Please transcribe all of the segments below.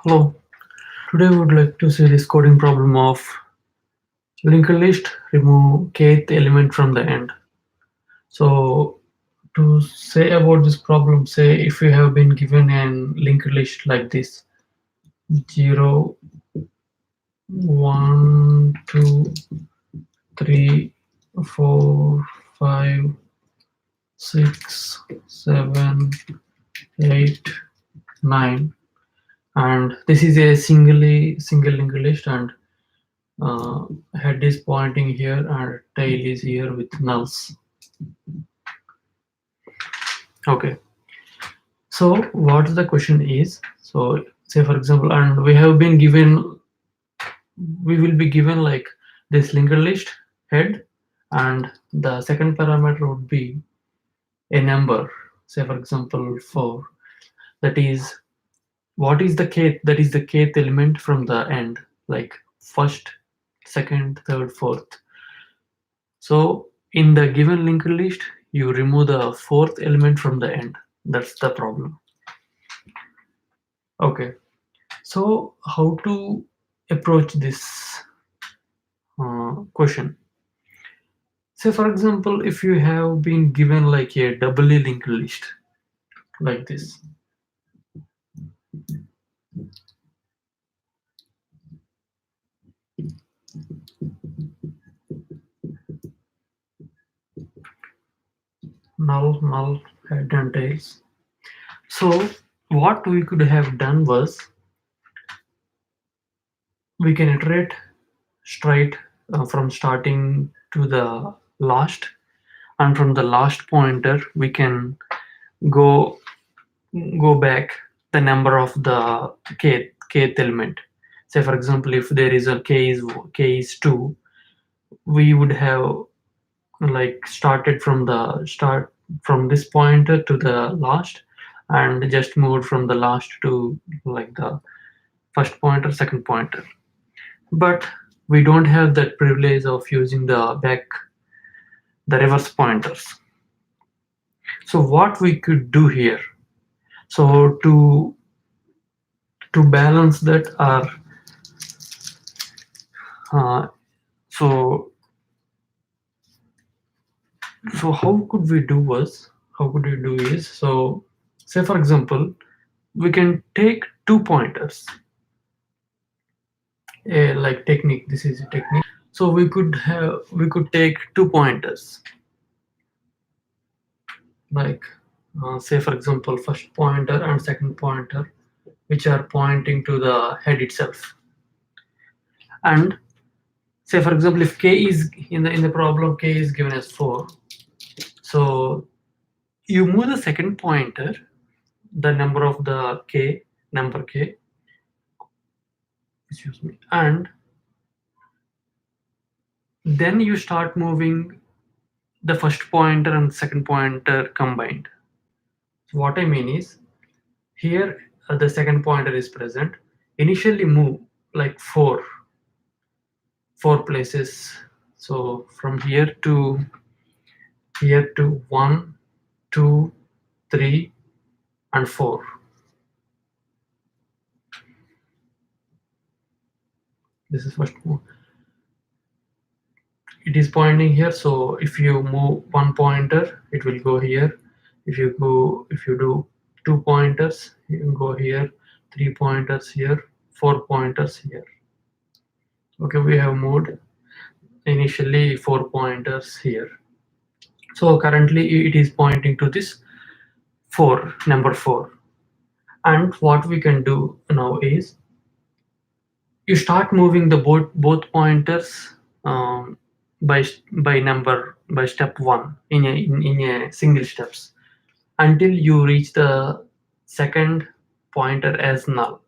Hello, today we would like to see this coding problem of linked list remove kth element from the end. So to say about this problem, say if you have been given an linked list like this 0, 1, 2, 3, 4, 5, 6, 7, 8, 9, and this is a single linked list, and uh, head is pointing here and tail is here with nulls. Okay, so what the question is, so say for example, and we will be given like this linked list head, and the second parameter would be a number, say for example 4, that is what is the kth, that is the kth element from the end, like first, second, third, fourth. So in the given linked list, you remove the fourth element from the end. That's the problem. Okay. So how to approach this question? Say for example, if you have been given like a doubly linked list like this, null, head and tails. So what we could have done was we can iterate straight from starting to the last, and from the last pointer we can go back the number of the kth element. Say for example, if there is a k is 2, we would have like started from the start from this pointer to the last, and just moved from the last to like the first pointer, second pointer. But we don't have that privilege of using the reverse pointers. So what we could do here, so to balance that, are uh, so so how could we do is, so say for example, we can take 2 pointers, like technique, this is a technique. So we could take 2 pointers, like say for example first pointer and second pointer, which are pointing to the head itself. And say for example, if k is in the problem, k is given as 4, so you move the second pointer, the number of the number k, excuse me, and then you start moving the first pointer and second pointer combined. So what I mean is, here the second pointer is present. Initially move like four places. So from here to 1, 2, 3, and 4. This is first move. It is pointing here, so if you move one pointer, it will go here. If you do 2 pointers, you can go here, 3 pointers here, 4 pointers here. Okay, we have moved initially 4 pointers here. So currently it is pointing to this number 4. And what we can do now is, you start moving the both pointers um, by step 1 in a single steps, until you reach the second pointer as null.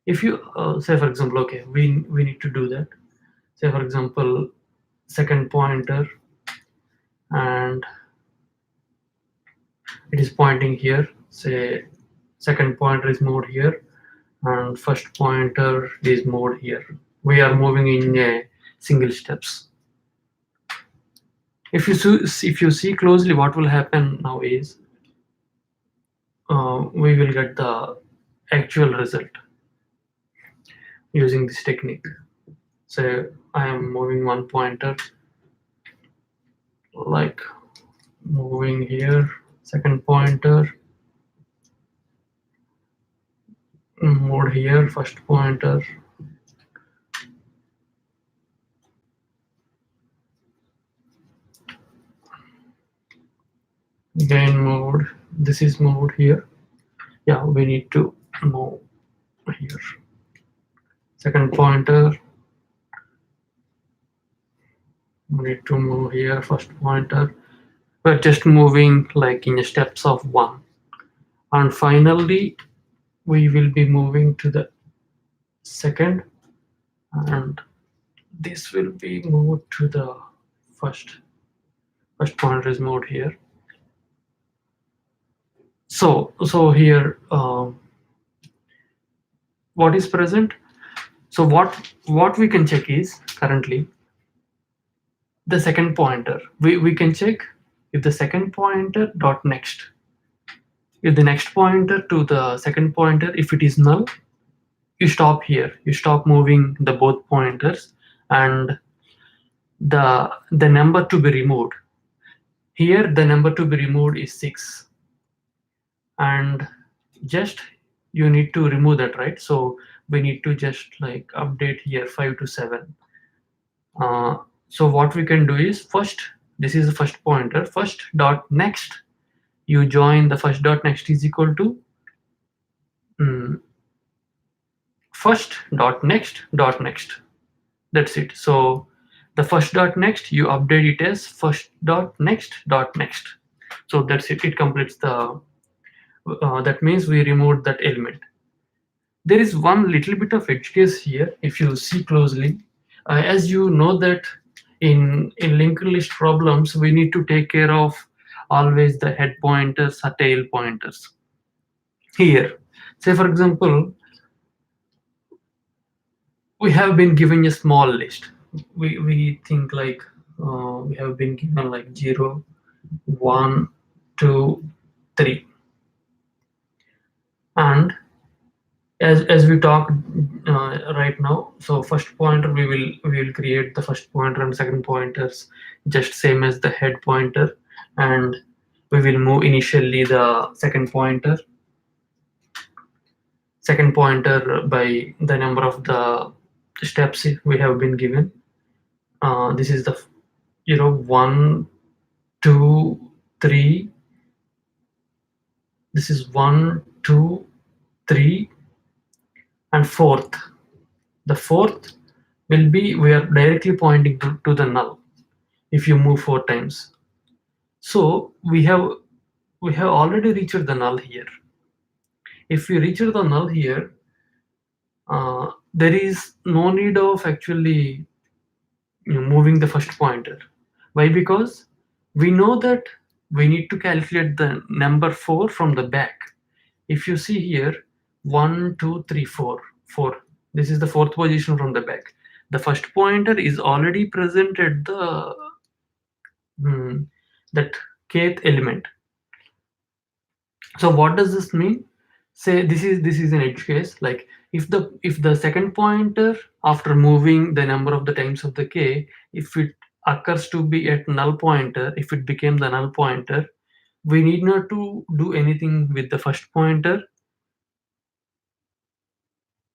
If you say for example, okay, we need to do that. Say for example, second pointer, and it is pointing here. Say second pointer is moved here, and first pointer is moved here. We are moving in a single steps. If you see closely, what will happen now is, we will get the actual result using this technique. So I am moving one pointer, like moving here, second pointer, moved here, first pointer, again moved, this is moved here. Yeah, we need to move here. Second pointer, we need to move here, first pointer. We're just moving like in steps of one. And finally, we will be moving to the second, and this will be moved to the first. First pointer is moved here. So here, what is present? So what we can check is currently the second pointer. We can check if the second pointer dot next, if the next pointer to the second pointer, if it is null, you stop here. You stop moving the both pointers, and the number to be removed. Here the number to be removed is 6, and just you need to remove that, right? So we need to just like update here 5 to 7. uh, so what we can do is, first, this is the first pointer, first dot next, you join the first dot next is equal to mm, first dot next, that's it. So the first dot next, you update it as first dot next. So that's it, it completes the that means we removed that element. There is one little bit of edge case here if you see closely. As you know that in linked list problems, we need to take care of always the head pointers or tail pointers. Here, say for example, we have been given a small list. We think like we have been given like 0, 1, 2, 3, and as we talk right now, so first pointer, we will create the first pointer and second pointers just same as the head pointer, and we will move initially the second pointer by the number of the steps we have been given. This is the 1, 2, 3. This is 1, 2, 3, and fourth. The fourth will be, we are directly pointing to the null if you move 4 times. So we have already reached the null here. If we reach the null here, there is no need of actually moving the first pointer. Why? Because we know that we need to calculate the number 4 from the back. If you see here, 1, 2, 3, 4, 4. This is the fourth position from the back. The first pointer is already present at the that kth element. So what does this mean? Say this is an edge case. Like if the second pointer, after moving the number of the times of the k, if it occurs to be at null pointer, if it became the null pointer, we need not to do anything with the first pointer.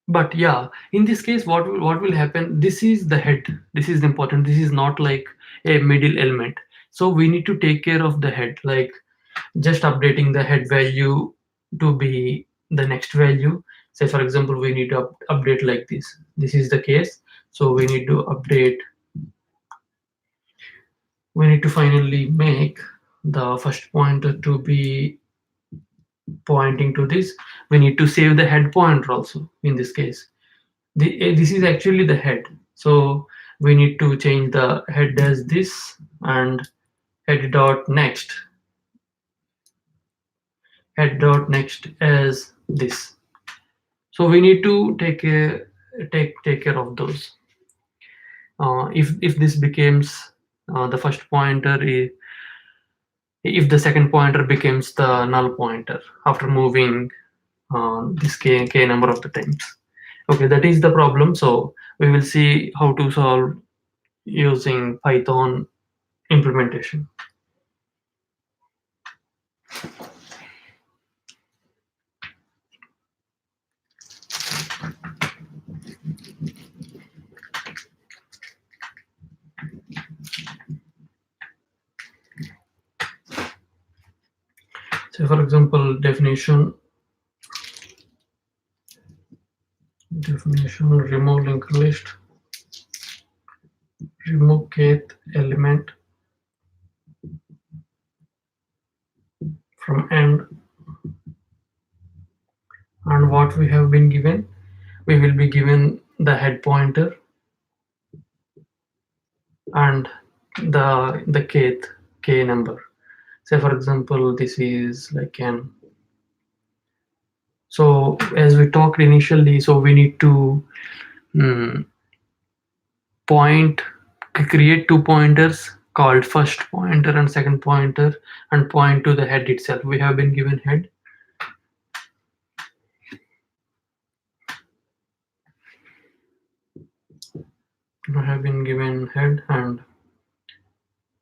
But yeah, in this case, what will happen, this is the head, this is important, this is not like a middle element. So we need to take care of the head, like just updating the head value to be the next value. Say for example, we need to update like this is the case. So we need to update, we need to finally make the first pointer to be pointing to this. We need to save the head pointer also in this case. This is actually the head, so we need to change the head as this, and head dot next as this. So we need to take care of those. If this becomes the first pointer, if the second pointer becomes the null pointer after moving this k number of the times. Okay, that is the problem. So we will see how to solve using Python implementation. So for example, definition remove linked list, remove kth element from end, and what we have been given, we will be given the head pointer and the kth k number. Say for example, this is like an, so as we talked initially, so we need to mm, point create two pointers called first pointer and second pointer, and point to the head itself. We have been given head, we have been given head, and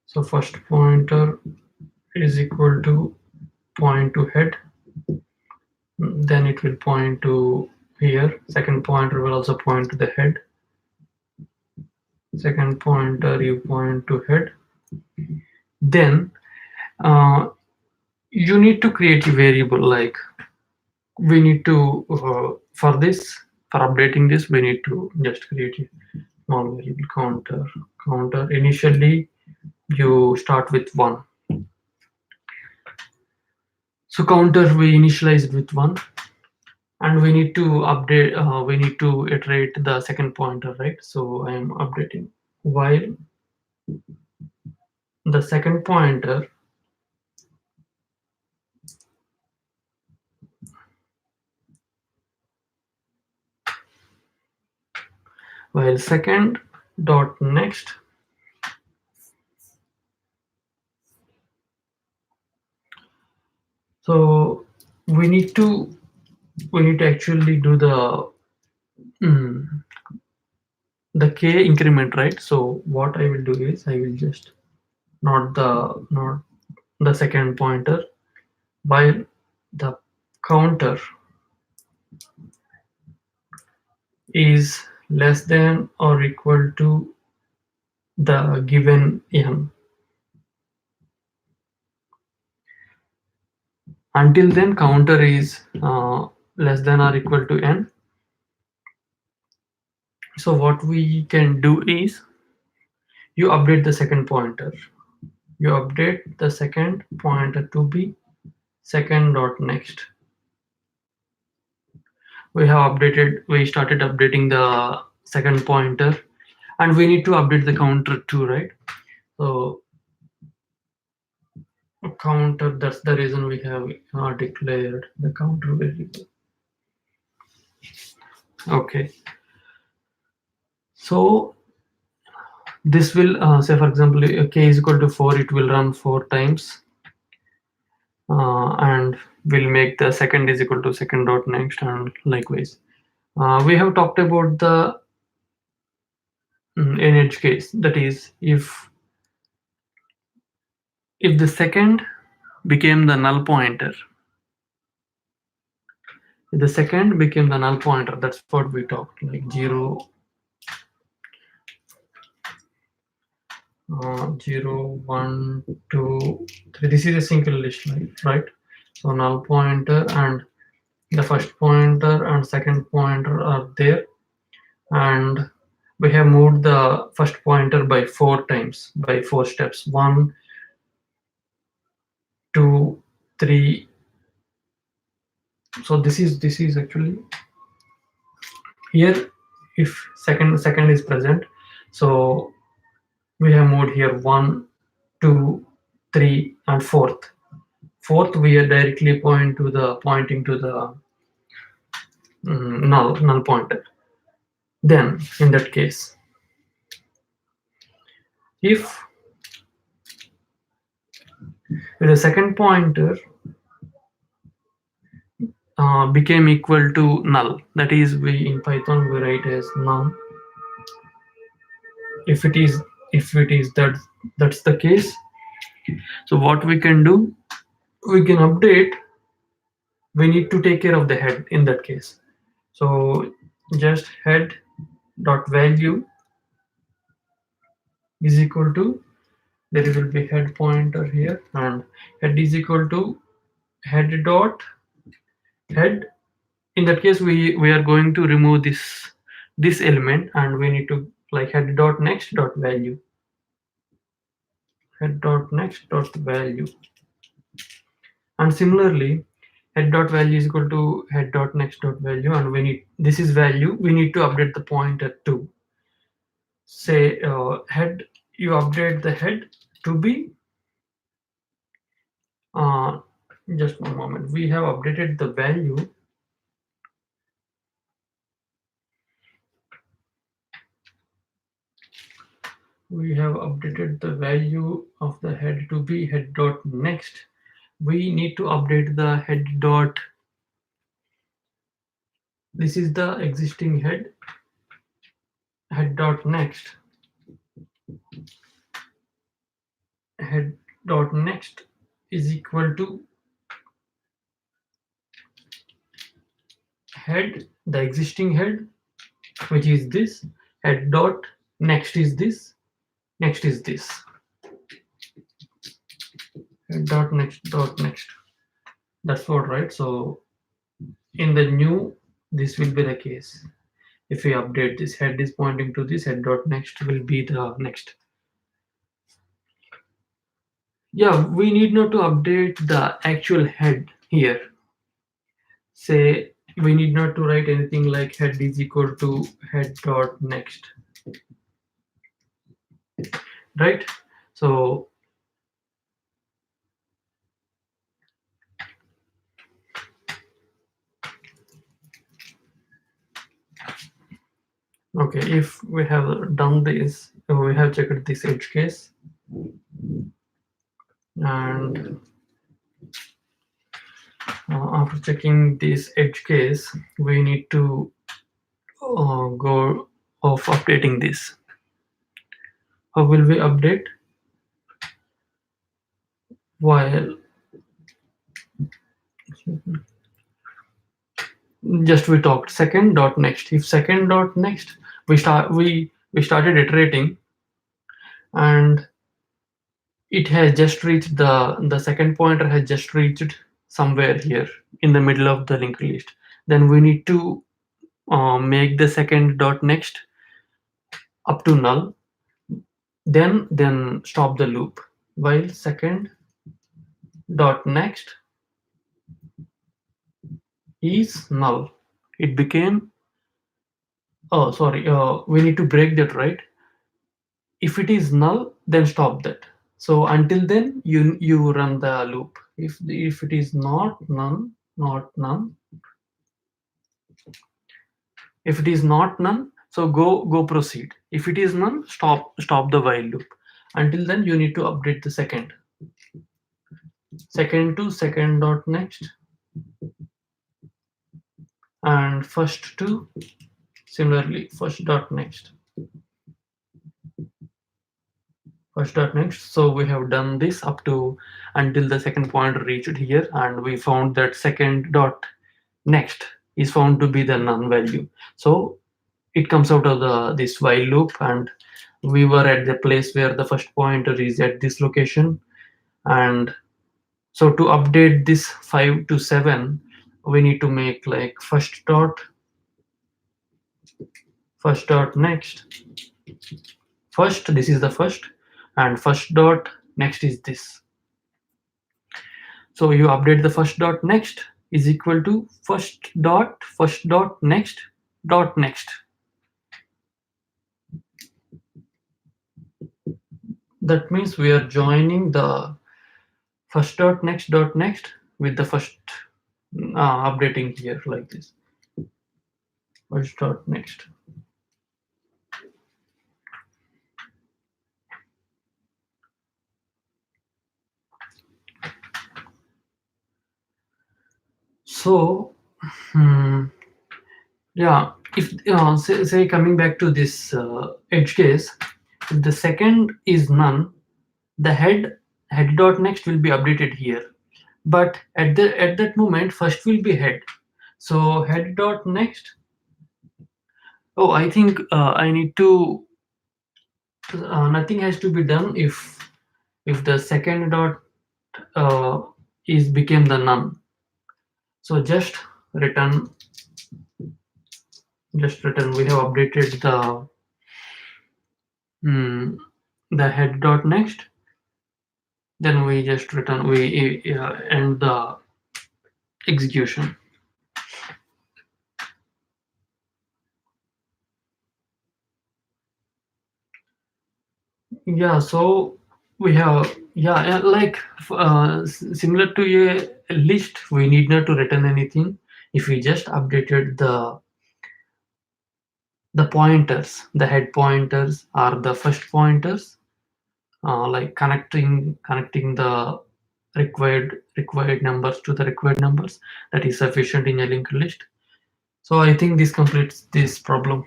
so first pointer is equal to point to head, then it will point to here. Second pointer will also point to the head. Second pointer you point to head. Then uh, you need to create a variable, like we need to for this, for updating this, we need to just create a small variable counter. Initially you start with 1, so counter we initialize it with 1, and we need to update, we need to iterate the second pointer, right? So I am updating while the second pointer, while second dot next, so we need to actually do mm, the k increment, right? So what I will do is I will just not the second pointer, while the counter is less than or equal to the given n. Until then counter is less than or equal to n. So what we can do is you update the second pointer. You update the second pointer to be second dot next. We started updating the second pointer, and we need to update the counter too, right? So counter, that's the reason we have declared the counter variable. Okay, so this will say for example k is equal to 4, it will run 4 times, and we'll make the second is equal to second dot next, and likewise we have talked about the in edge case, that is if the second became the null pointer, if the second became the null pointer, that's what we talked, like 0 0 1 2 3. This is a single list, right? So null pointer and the first pointer and second pointer are there, and we have moved the first pointer by 4 times, by 4 steps: 1 2 3. So this is actually here, if second is present, so we have moved here 1 2 3 and fourth we are directly pointing to the null pointer. Then in that case, if with the second pointer became equal to null. That is, we in Python we write as none. If it is, that's the case. So what we can do, we can update. We need to take care of the head in that case. So just head dot value is equal to, there will be head pointer here, and head is equal to head dot head. In that case, we are going to remove this element, and we need to like head dot next dot value, head dot next dot value. And similarly, head dot value is equal to head dot next dot value, and we need, this is value, we need to update the pointer to, say, head, you update the head to be, uh, just one moment, we have updated the value, we have updated the value of the head to be head dot next. We need to update the head dot, this is the existing head, head dot next, head dot next is equal to head, the existing head, which is this, head dot next is this, next is this, head dot next, that's what, right? So in the new, this will be the case. If we update this, head is pointing to this, head dot next will be the next. Yeah, we need not to update the actual head here. Say we need not to write anything like head is equal to head dot next, right? So okay, if we have done this, we have checked this edge case, and after checking this edge case, we need to go of updating this. How will we update? While just we talked second dot next. If second dot next, we started iterating, and it has just reached the second pointer has just reached somewhere here in the middle of the linked list. Then we need to make the second dot next up to null, then stop the loop while second dot next is null. It became, oh sorry, we need to break that, right? If it is null, then stop that. So until then you run the loop. If it is not none, if it is not none, so go proceed. If it is none, stop the while loop. Until then you need to update the second to second dot next, and first to similarly first dot next, first dot next. So we have done this up to until the second point reached here, and we found that second dot next is found to be the none value. So it comes out of the this while loop, and we were at the place where the first pointer is at this location. And so to update this 5 to 7, we need to make like first dot next, first, this is the first, and first dot next is this. So you update the first dot next is equal to first dot next dot next. That means we are joining the first dot next with the first, updating here like this, first dot next. So Hmm, yeah, if say coming back to this edge case, if the second is none, the head dot next will be updated here. But at that moment, first will be head. So head dot next. Oh, I think I need to. Nothing has to be done if the second dot uh, is became the none. So return just return. We have updated mm, the head dot next. Then we just return. We end the execution. Yeah. So we have like similar to a list. We need not to return anything if we just updated the pointers. The head pointers are the first pointers, like connecting the required numbers to the required numbers. That is sufficient in a linked list. So I think this completes this problem.